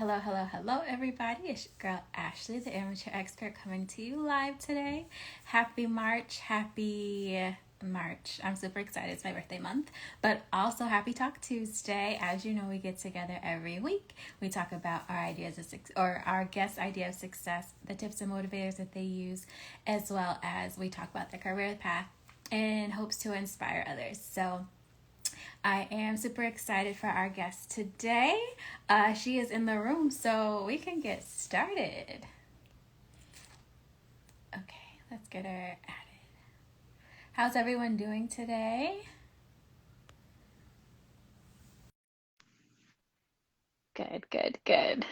hello, everybody. It's your girl Ashley, the amateur expert, coming to you live today. Happy March, happy March. I'm super excited. It's my birthday month, but also happy Talk Tuesday. As you know, we get together every week. We talk about our ideas of or our guest idea of success, the tips and motivators that they use, as well as we talk about their career path in hopes to inspire others. So I am super excited for our guest today. She is in the room, so we can get started. Okay, let's get her added. How's everyone doing today? Good, good, good.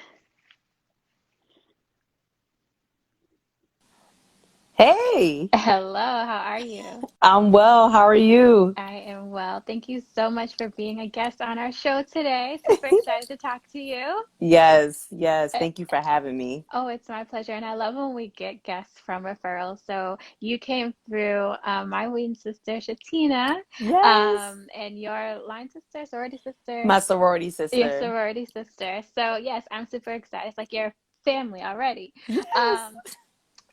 Hey, Hello, how are you? I'm well. How are you? I am well. Thank you so much for being a guest on our show today. Super excited to talk to you. Yes, yes. Thank you for having me. Oh, it's my pleasure. And I love when we get guests from referrals. So you came through my ween sister, Shatina, Yes. and your line sister, sorority sister, My sorority your sister. sorority sister. So yes, I'm super excited. It's like your family already. Yes. Um,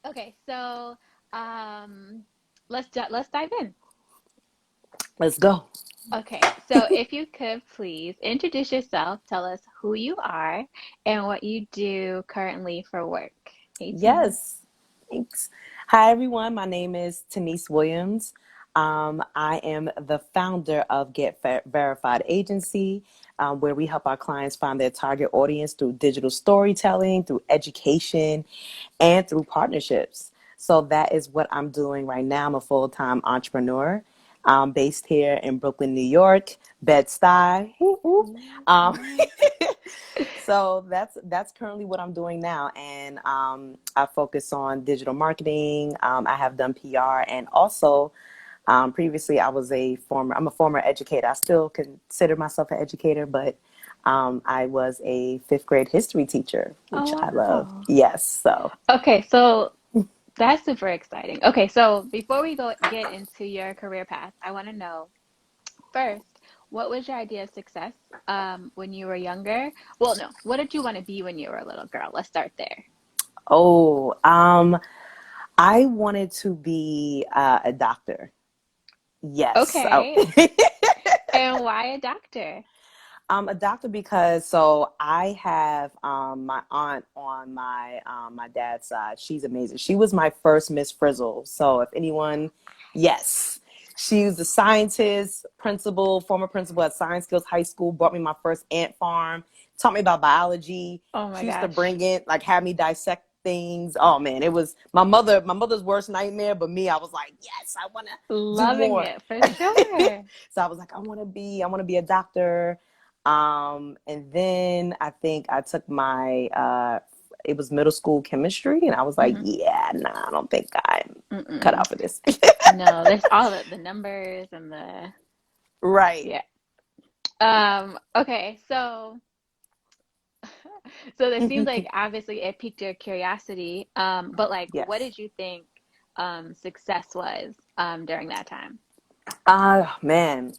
okay, so um, let's dive in. Let's go. Okay, so if you could please introduce yourself, tell us who you are and what you do currently for work. Hey, Tina. Yes. Thanks. Hi, everyone. My name is Tenise Williams. I am the founder of Verified Agency, where we help our clients find their target audience through digital storytelling, through education, and through partnerships. So that is what I'm doing right now. I'm a full-time entrepreneur, based here in Brooklyn, New York, Bed-Stuy. Whoop, whoop. Ooh, Um, nice. so that's currently what I'm doing now, and I focus on digital marketing. I have done PR, and also previously I'm a former educator. I still consider myself an educator, but I was a fifth grade history teacher, which Oh, I love. wow. Yes, so. Okay, so that's super exciting. Okay, so before we go get into your career path, I want to know first, what was your idea of success when you were younger? Well, no, what did you want to be when you were a little girl? Let's start there. Oh, I wanted to be a doctor. Yes. Okay, and why a doctor? A doctor because so I have my aunt on my dad's side. She's amazing. She was my first Miss Frizzle. So if anyone, yes, she was a scientist, former principal at Science Skills High School. Brought me my first ant farm. Taught me about biology. Oh my She used to gosh, bring it, like have me dissect things. Oh man, it was my mother's worst nightmare. But me, I was like, yes, I want to do loving more. it for sure. So I was like, I want to be a doctor. And then I think I took it was middle school chemistry, and I was like, Hmm. yeah, nah, I don't think I'm cut Mm-mm. out for this. No, there's all the numbers and the Right. yeah. Okay, so so it seems like obviously it piqued your curiosity. But like what Yes. did you think success was during that time? Man,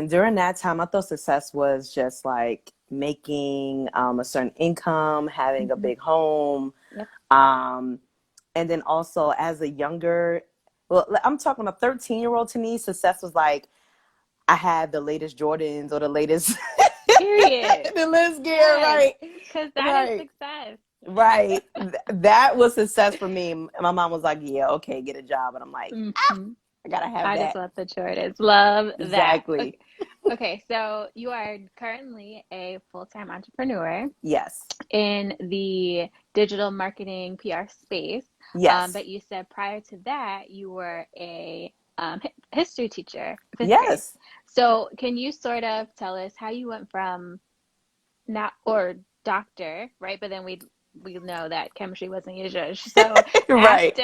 during that time, I thought success was just like making a certain income, having a Hmm. big home, Yep. um, and then also as a younger, well, I'm talking about 13-year-old to me, success was like I had the latest Jordans or the latest Period. the latest gear, Yes, right? because that is Right. success. Right. That was success for me. My mom was like, "Yeah, okay, get a job." And I'm like, Hmm. "I gotta have I just that." want the Jordans. Love that. Okay. Exactly. Okay, so you are currently a full-time entrepreneur Yes. in the digital marketing PR space. Yes. But you said prior to that, you were a history teacher, fifth grade. Yes. So can you sort of tell us how you went from not or doctor, right? But then we know that chemistry wasn't your judge. So Right.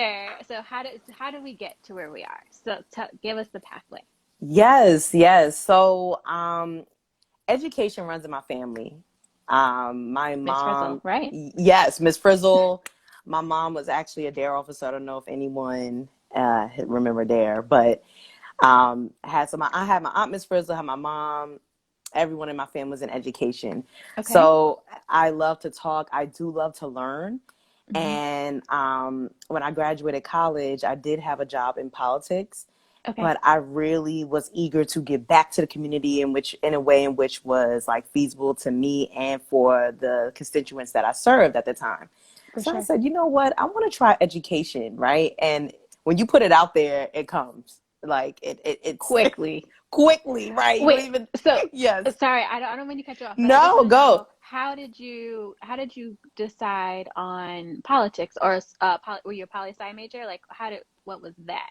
how did we get to where we are? So give us the pathway. Yes. Yes. So, education runs in my family. My Miss Frizzle, mom, right? yes, Miss Frizzle. My mom was actually a dare officer. I don't know if anyone remember dare, but I had my aunt Miss Frizzle, had my mom. everyone in my family was in education. Okay. So I love to talk. I do love to learn. Hmm. And when I graduated college, I did have a job in politics, Okay. but I really was eager to give back to the community in a way in which was like feasible to me and for the constituents that I served at the time. For So I sure. said, you know what? I want to try education, right? And when you put it out there, it comes like it's Quickly. quickly, right? You don't Wait, even so yes. sorry, I don't mean to cut you off, but I just No, want to go. know how did you decide on politics or were you a poli sci major? Like what was that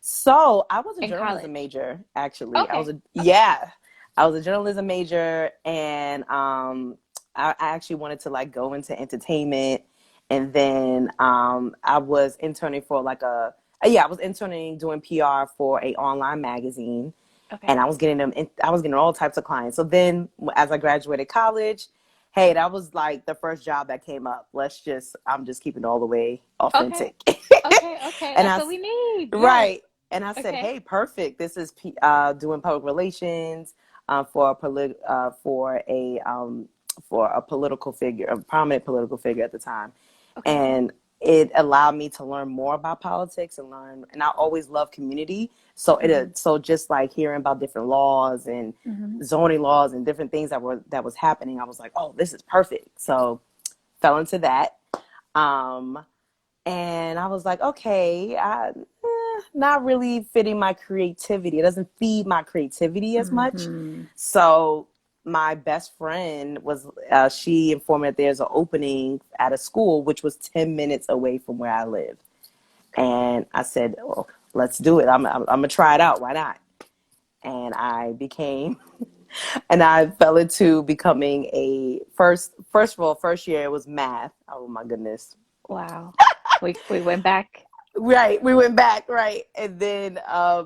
So I was a in journalism college? major, actually. Okay. Okay. Yeah, I was a journalism major, and I actually wanted to like go into entertainment, and then I was interning for like I was interning doing PR for a online magazine, Okay. and I was getting all types of clients. So then, as I graduated college, hey, that was like the first job that came up. I'm just keeping it all the way Okay. authentic, Okay. Okay. and That's I what we need. Yes. right. And I said, Okay. "Hey, perfect. This is doing public relations for a political figure, a prominent political figure at the time, Okay. and it allowed me to learn more about politics and learn. And I always love community, so Hmm. so just like hearing about different laws and Hmm. zoning laws and different things that was happening, I was like, oh, this is perfect. So fell into that. Um, and I was like, okay, not really fitting my creativity. It doesn't feed my creativity as much. Hmm. So my best friend she informed me that there's an opening at a school which was 10 minutes away from where I live. And I said, well, let's do it. I'm going to try it out. Why not? And and I fell into becoming first of all, first year it was math. Oh my goodness. Wow. We went back. Right, we went back, right, and then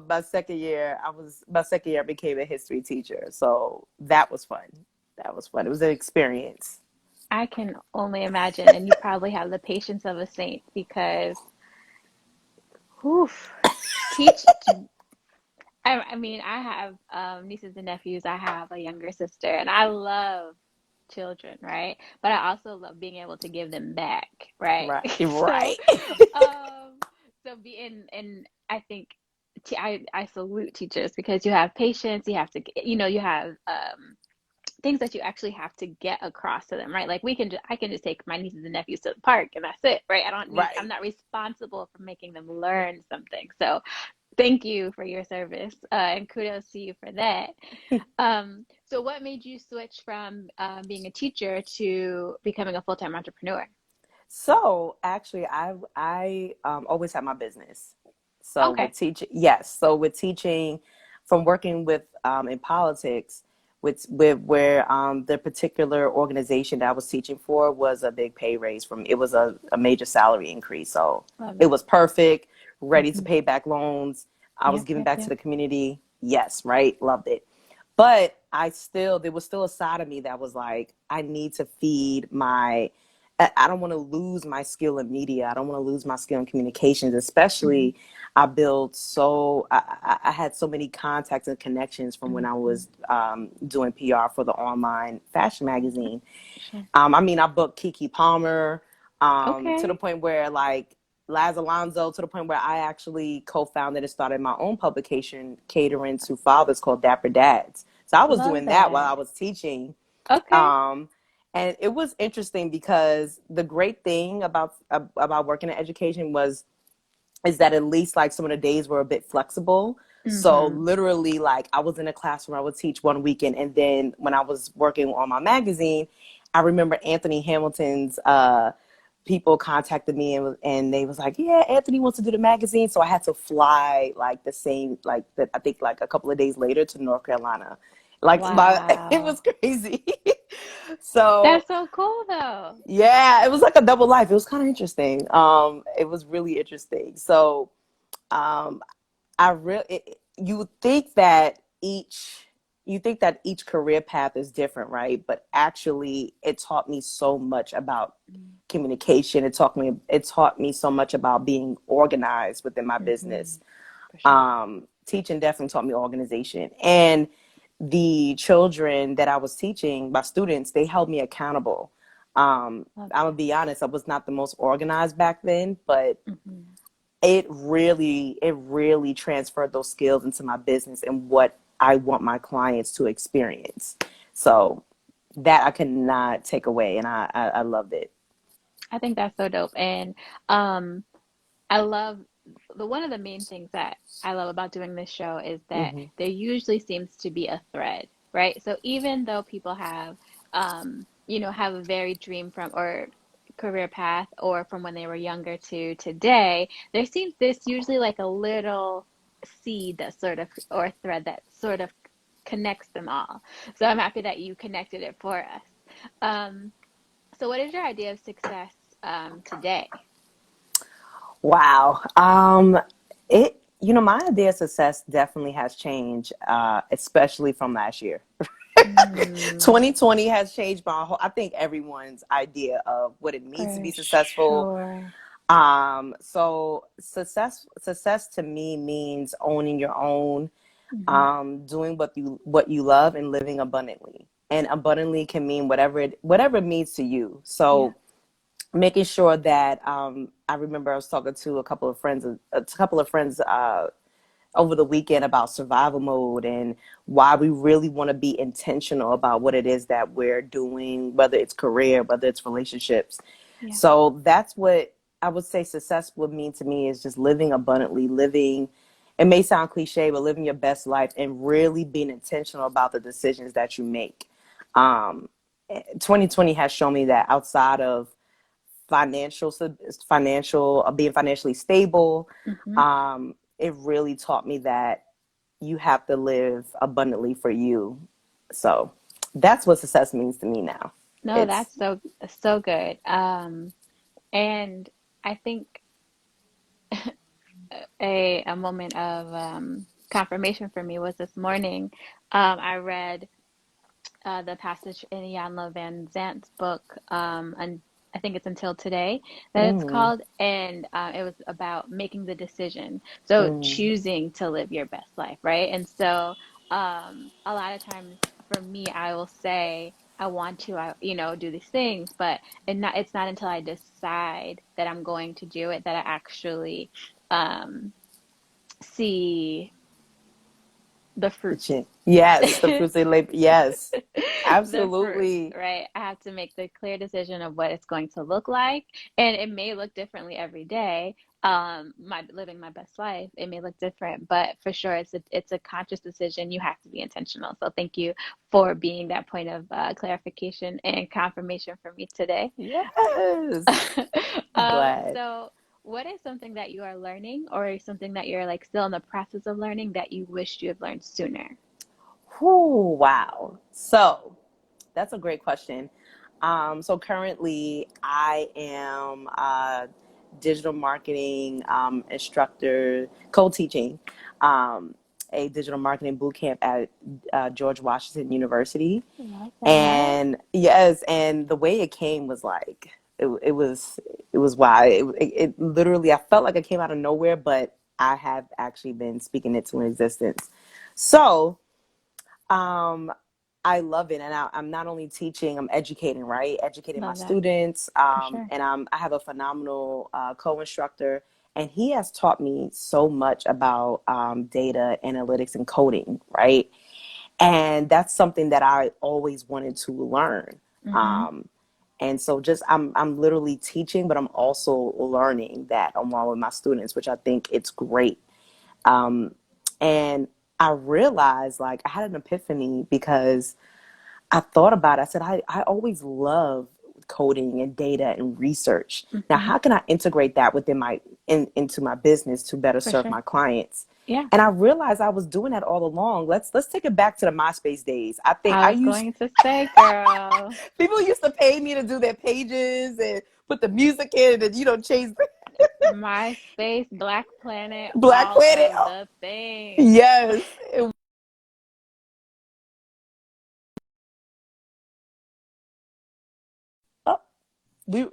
my second year I became a history teacher, so that was fun. That was fun. It was an experience. I can only imagine, and you probably have the patience of a saint because, whew, teach. I mean, I have nieces and nephews. I have a younger sister, and I love children, right? But I also love being able to give them back, right? Right, So, right, um, so being, and I think I salute teachers because you have patience. You have to, you have things that you actually have to get across to them, right? Like I can just take my nieces and nephews to the park and that's it, right? I'm right. not responsible for making them learn something. So thank you for your service, and kudos to you for that. So what made you switch from being a teacher to becoming a full-time entrepreneur? So actually, I always had my business. So Okay. with teaching, yes. So with teaching, from working with in politics, with where the particular organization that I was teaching for was a big pay raise from. It was a major salary increase. So Love it it. was perfect, ready to Hmm. pay back loans. I was Yep, giving yep, back to yep. the community. Yes, right, loved it. But there was still a side of me that was like, I need to feed my I don't want to lose my skill in media. I don't want to lose my skill in communications, Hmm. especially I had so many contacts and connections from when I Hmm. was doing PR for the online fashion magazine. Sure. I mean, I booked Kiki Palmer to the Okay. point where like Laz Alonso, to the point where I actually co-founded and started my own publication catering to fathers called Dapper Dads. So I was Love doing that while I that. was teaching. Okay. um, and it was interesting because the great thing about working in education is that at least like some of the days were a bit flexible. So Hmm. literally, like I was in a classroom, I would teach one weekend, and then when I was working on my magazine, I remember Anthony Hamilton's people contacted me and they was like, yeah, Anthony wants to do the magazine, so I had to fly like the same like that I think like a couple of days later to North Carolina, like it Wow. was crazy. So That's so cool though. yeah, it was like a double life. It was kind of interesting. It was really interesting. So um, I really you would think that each career path is different, right? But actually, it taught me so much about communication. It taught me so much about being organized within my Mm-hmm. business. For sure. Teaching definitely taught me organization, and the children that I was teaching, my students, they held me accountable. Love I'm gonna be honest, I was not the most organized back then, but that. Hmm. it really transferred those skills into my business and what I want my clients to experience. So that I could not take away, and I loved it. I think that's so dope. And um, I love the one of the main things that I love about doing this show is that Hmm. there usually seems to be a thread, right? So even though people have, have a very dream from or career path or from when they were younger to today, there's usually like a little seed that sort of or thread that sort of connects them all. So I'm happy that you connected it for us. Um, so what is your idea of success today? Wow. My idea of success definitely has changed, especially from last year. Mm, 2020 has changed my whole, I think everyone's idea of what it means to be for successful. sure. So success to me means owning your own, Hmm. doing what you love and living abundantly. And abundantly can mean whatever it means to you. Yeah. So making sure that I remember I was talking to a couple of friends over the weekend about survival mode and why we really want to be intentional about what it is that we're doing, whether it's career, whether it's relationships. Yeah. So that's what I would say success would mean to me, is just living abundantly, living, it may sound cliche, but living your best life and really being intentional about the decisions that you make. Um, 2020 has shown me that outside of financial being financially stable, Hmm. it really taught me that you have to live abundantly for you. So that's what success means to me now. No, It's that's so good. And I think a moment of confirmation for me was this morning. I read the passage in Jan Van Zant's book, and I think it's Until Today that it's mm, called, and it was about making the decision. So mm, choosing to live your best life, right? And so a lot of times for me, I will say I want to, do these things, but it's not until I decide that I'm going to do it that I actually um, see the fruits. yes, the fruits they labor. Yes, The fruits, absolutely. right? I have to make the clear decision of what it's going to look like, and it may look differently every day. My living my best life, it may look different, but for sure, it's a conscious decision. You have to be intentional. So thank you for being that point of clarification and confirmation for me today. Yes, I'm glad. So what is something that you are learning, or something that you're like still in the process of learning that you wished you had learned sooner? Whew, wow. So that's a great question. So currently, I am a digital marketing instructor, co-teaching a digital marketing boot camp at George Washington University. Love that. And yes, and the way it came was like it was wild. It literally, I felt like it came out of nowhere, but I have actually been speaking it to an existence. So um, I love it, and I'm not only teaching, I'm educating, right? Educating my Love that students, for sure. and I have a phenomenal co-instructor, and he has taught me so much about data analytics and coding, right? And that's something that I always wanted to learn. Hmm. Um, and so just I'm literally teaching, but I'm also learning that along with my students, which I think it's great. Um, and I realized, like, I had an epiphany because I thought about it. I said, I always love coding and data and research. Now, Hmm. how can I integrate that into my business to better For serve sure. my clients? Yeah. And I realized I was doing that all along. Let's take it back to the MySpace days. I think I I was used going to say, girl, people used to pay me to do their pages and put the music in and change the MySpace, Black Planet, Black all Planet. of Oh, the things. yes. Oh, we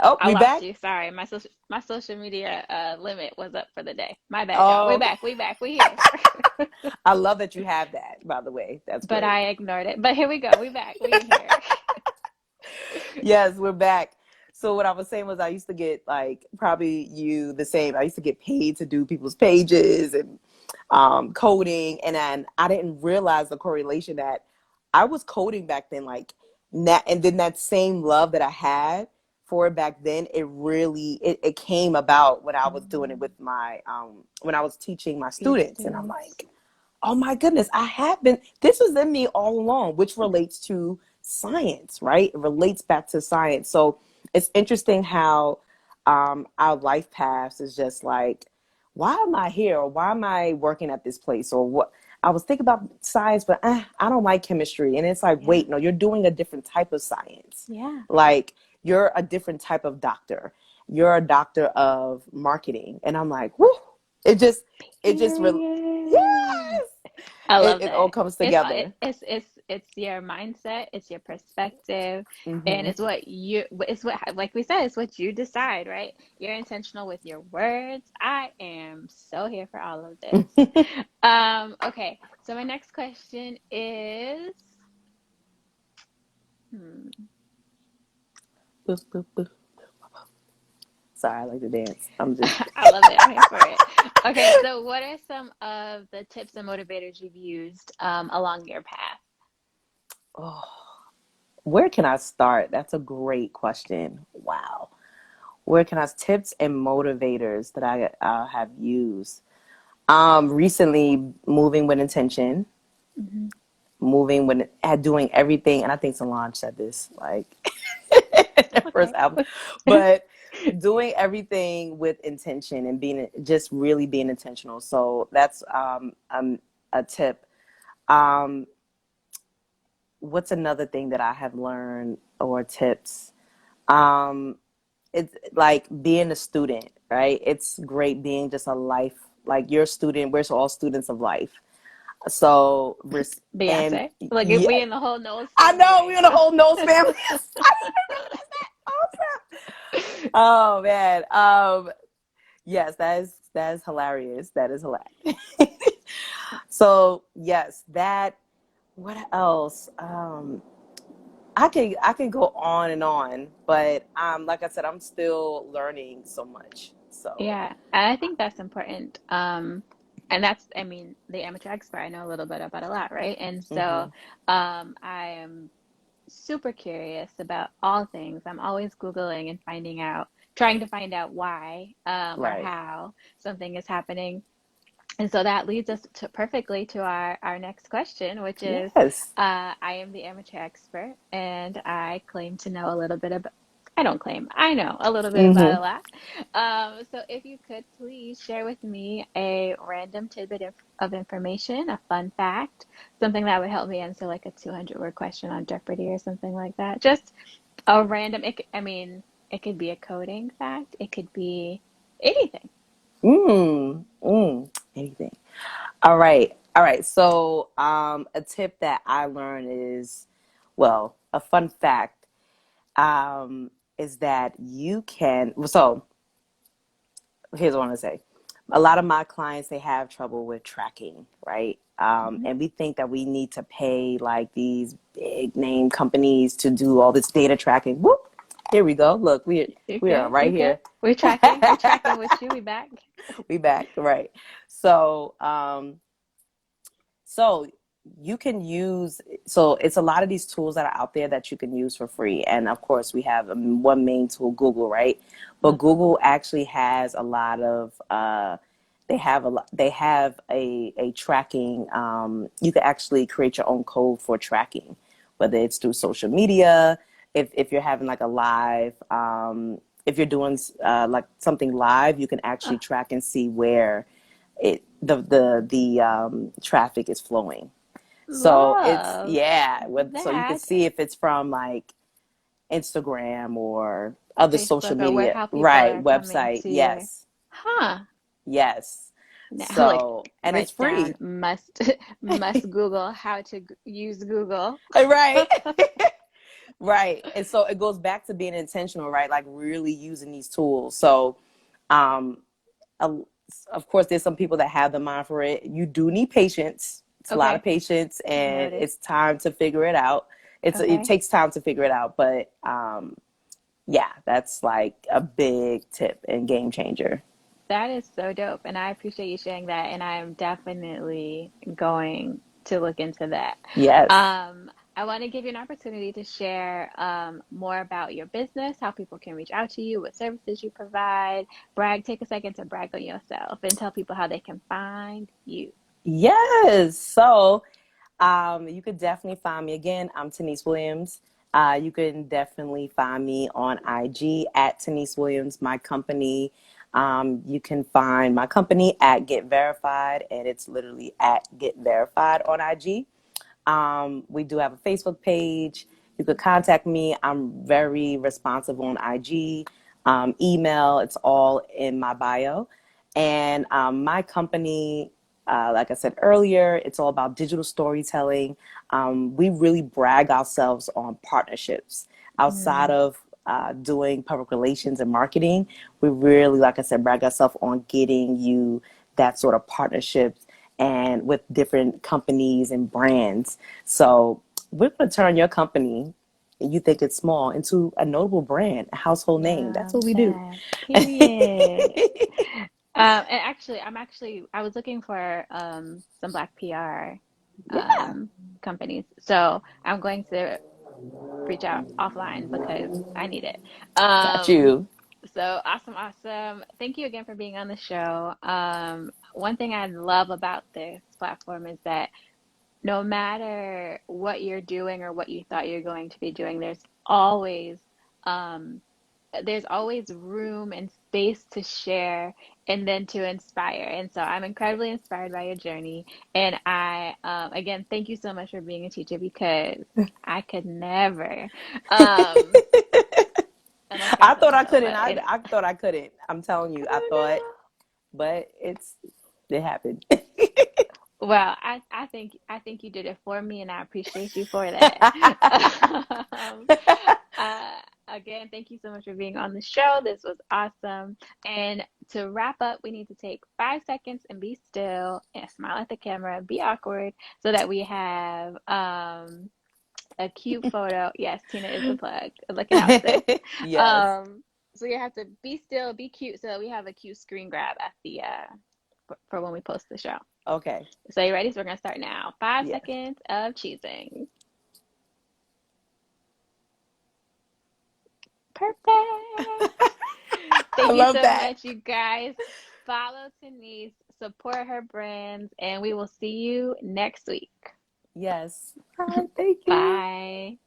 Oh, I we lost back? you. Sorry, my social media limit was up for the day. My bad, y'all. We Oh, back. We back. We here. I love that you have that, by the way. That's But great. I ignored it. But here we go. We back. We in here. Yes, we're back. So what I was saying was I used to get like probably you the same. I used to get paid to do people's pages and coding, and then I didn't realize the correlation that I was coding back then, like that, and then that same love that I had for it back then, it came about when I was doing it Mm, with my when I was teaching my your students, and I'm students. like, oh my goodness, I have been, this was in me all along, which relates to science, right? It relates back to science. So it's interesting how our life paths is just like, why am I here? Or why am I working at this place? Or what? I was thinking about science, but I don't like chemistry. And it's like, Yeah. wait, no, you're doing a different type of science. Yeah. Like, you're a different type of doctor. You're a doctor of marketing. And I'm like, whoo, it just, it just, Period. yes, I love it all that. comes It's together. it's your mindset, it's your perspective, and Hmm. it's what like we said, it's what you decide, right? You're intentional with your words. I am so here for all of this. Okay, so my next question is, hmm, Boop, boop, boop. Sorry, I like to dance. I'm just, I love it. I'm here for it. Okay, so what are some of the tips and motivators you've used along your path? oh, where can I start? That's a great question. Wow. Where can I, tips and motivators that I have used? Recently, moving with intention, Hmm. moving with, doing everything. And I think Solange said this like first Okay. album, but doing everything with intention and being just really being intentional. So that's a tip. Um, what's another thing that I have learned or tips? Um, it's like being a student, right? It's great being just a life, like you're a student. We're all students of life. So, and Beyonce. Look, yeah, we in the whole Knowles I family know right we're in the now. whole Knowles family. I didn't realize that. Awesome. Oh man. Yes, that is hilarious. That is hilarious. So yes, that. What else? I could go on and on, but like I said, I'm still learning so much. So, Yeah, and I think that's important. And that's, I mean, the amateur expert, I know a little bit about a lot, right? And so, hmm, I am super curious about all things. I'm always Googling and finding out, trying to find out why, or right. how something is happening. And so that leads us to perfectly to our next question, which is, Yes. I am the amateur expert, and I claim to know a little bit about, I don't claim, I know a little bit about Hmm. a lot. So if you could please share with me a random tidbit of information, a fun fact, something that would help me answer like a 200-word question on Jeopardy or something like that. Just a random, I mean, it could be a coding fact, it could be anything. Anything. All right. All right. So, a tip that I learned is, well, a fun fact, is that you can. So, here's what I want to say. A lot of my clients, they have trouble with tracking, right? Mhm. And we think that we need to pay like these big name companies to do all this data tracking. Whoop! Here we go. Look, You we are good? You right good? here. We're tracking. We're tracking with you. We back. We back, right? So, so you can use, so it's a lot of these tools that are out there that you can use for free. And of course, we have one main tool, Google, right? But Love Google Google. actually has a lot of they have a tracking. You can actually create your own code for tracking, whether it's through social media. If you're having like a live, if you're doing like something live, you can Uh, actually track and see where the traffic is flowing. So it's, love yeah. So you can that. see if it's from like Instagram or other social Facebook or where media, how people right? are coming Website. to your, Yes, huh? yes. Now, like So, and it's write down free. must Google how to use Google. Right. Right. And so it goes back to being intentional, right? Like really using these tools. So, um, a- of course, there's some people that have the mind for it. You do need patience. It's a lot of Okay, patience, and noted. it's time to figure it out. It Okay. takes time to figure it out, but yeah, that's like a big tip and game changer. That is so dope, and I appreciate you sharing that, and I am definitely going to look into that. Yes. I want to give you an opportunity to share more about your business, how people can reach out to you, what services you provide. Take a second to brag on yourself and tell people how they can find you. Yes. So, you could definitely find me again. I'm Tenise Williams. You can definitely find me on IG at Tenise Williams, my company. You can find my company at Get Verified, and it's literally at Get Verified on IG. We do have a Facebook page. You could contact me. I'm very responsive on IG, email. It's all in my bio. And my company, like I said earlier, it's all about digital storytelling. We really brag ourselves on partnerships outside Mm, of doing public relations and marketing. We really, like I said, brag ourselves on getting you that sort of partnerships and with different companies and brands. So we're going to turn your company, you think it's small, into a notable brand, a household name. That's love what we do. that. Period. And actually, I was looking for some Black PR Yeah, companies. So I'm going to reach out offline because I need it. got Um, you. so awesome, awesome. Thank you again for being on the show. One thing I love about this platform is that no matter what you're doing or what you thought you're going to be doing, um, there's always room and space to share and then to inspire. And so I'm incredibly inspired by your journey. And again, thank you so much for being a teacher because I could never, um, unless I I was in thought the I middle of couldn't. it. I thought I couldn't. I'm telling you, I Oh thought, no. but it happened. Well, I think you did it for me, and I appreciate you for that. Um, again, thank you so much for being on the show. This was awesome. And to wrap up, we need to take 5 seconds and be still and smile at the camera, be awkward, so that we have a cute photo. Yes, Tina is the plug. Looking out, sis. Yes. Um, so you have to be still, be cute, so that we have a cute screen grab at the for when we post the show. Okay. So you ready? So we're gonna start now. Five Yes. seconds of cheesing. Perfect. I Thank you love so that. much, you guys. Follow Denise, support her brands, and we will see you next week. Yes. All right. Thank you. Bye.